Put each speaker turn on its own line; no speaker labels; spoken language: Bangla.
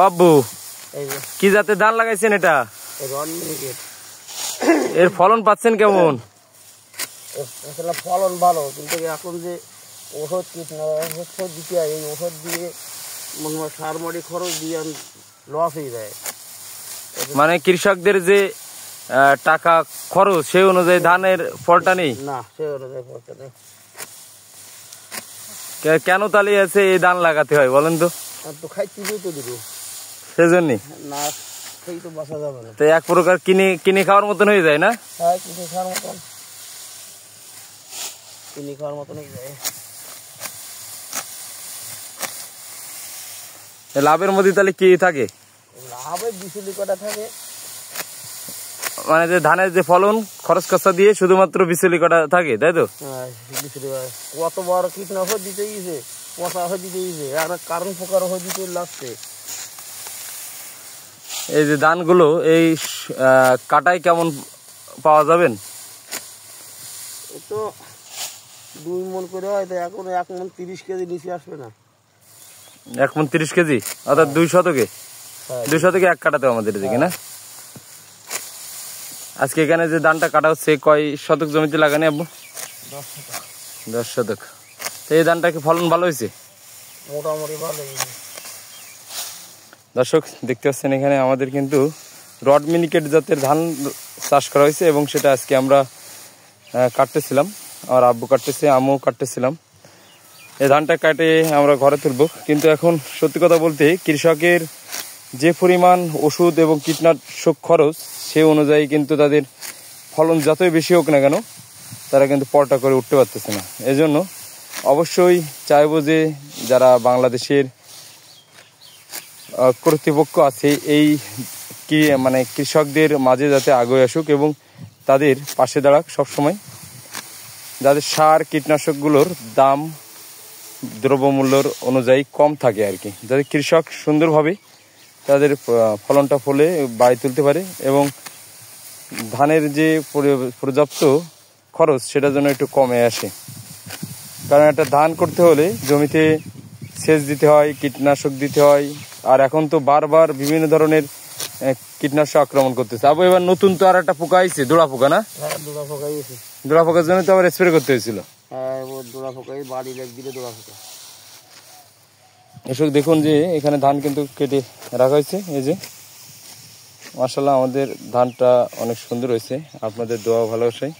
আব্বু কি জাতের ধান লাগাইছেন এটা? এর ফলন পাচ্ছেন কেমন?
ফলন ভালো, কিন্তু এখন যে ওষুধ কীটনাশক দিতে হয়, এই ওষুধ দিয়ে মনে হয় সার মাটি খরচ দিয়ে লস হয়ে যায়।
মানে কৃষকদের যে টাকা খরচ সেই অনুযায়ী ধানের ফলটা নেই
না, সেই অনুযায়ী ফলটা নেই।
কেন তাহলে আছে এই ধান লাগাতে হয় বলেন তো?
তো খাইতে তো দিব,
সেজন্যই
না সেই তো বাঁচা যাবে না।
তো এক প্রকার কিনে খাওয়ার মতন হয়ে যায় না?
হ্যাঁ, কিনে খাওয়ার মতন হয়ে যায়।
লাভের মধ্যে তাহলে কি থাকে?
লাভের বিচুলি কটা থাকে,
মানে যে ধানের যে ফলন খরচ খরচা দিয়ে শুধুমাত্র বিচুলি কটা থাকে, তাই তো?
কত বড় কীটনাশক দিতে গেছে, পচা হয়ে দিতে গেছে, আর কারণ প্রকার হয়ে দিতে লাগছে।
এই যে ধানগুলো এই কাটাই কেমন পাওয়া যাবেন?
তো 2 মণ করে হয়, তো এখন 1 মণ 30 কেজি নিচে আসবে না।
1 মণ 30 কেজি, অর্থাৎ 2 শতকে 2 শতকে 1 কাটাতে আমাদের এদিকে না? আজকে এখানে যে ধানটা কাটা হচ্ছে কয় শতক জমিতে লাগানি আব্বু? 10 শতক। তো এই ধানটা কি ফলন ভালো হয়েছে?
মোটামুটি ভালো হয়েছে।
দর্শক দেখতে পাচ্ছেন এখানে আমাদের কিন্তু রড মিনিকেট জাতের ধান চাষ করা হয়েছে এবং সেটা আজকে আমরা কাটতেছিলাম, আর আব্বু কাটতেছে, আমিও কাটতেছিলাম। এই ধানটা কাটে আমরা ঘরে তুলব, কিন্তু এখন সত্যি কথা বলতে কৃষকের যে পরিমাণ ওষুধ এবং কীটনাশক খরচ সে অনুযায়ী কিন্তু তাদের ফলন যতই বেশি হোক না কেন তারা কিন্তু পরটা করে উঠতে পারতেছে না। এজন্য অবশ্যই চাইব যে যারা বাংলাদেশের কর্তৃপক্ষ আছে এই মানে কৃষকদের মাঝে যাতে আগে আসুক এবং তাদের পাশে দাঁড়াক সবসময়, যাদের সার কীটনাশকগুলোর দাম দ্রব্যমূল্যর অনুযায়ী কম থাকে আর কি, যাতে কৃষক সুন্দরভাবে তাদের ফলনটা ফলে বাড়ি তুলতে পারে এবং ধানের যে পর্যাপ্ত খরচ সেটা যেন একটু কমে আসে। কারণ একটা ধান করতে হলে জমিতে সেচ দিতে হয়, কীটনাশক দিতে হয়, আর এখন তো বারবার বিভিন্ন ধরনের কীটনাশক আক্রমণ করতেছে। আবু এবার নতুন তো আর একটা পোকা আইছে, দোড়া পোকা না? দোড়া পোকার জন্য তো আবার স্প্রে করতে হয়েছিল। এসব দেখুন যে এখানে ধান কিন্তু কেটে রাখা হয়েছে। এই যে মাশাআল্লাহ আমাদের ধানটা অনেক সুন্দর হয়েছে, আপনাদের দোয়া ভালোবাসায়।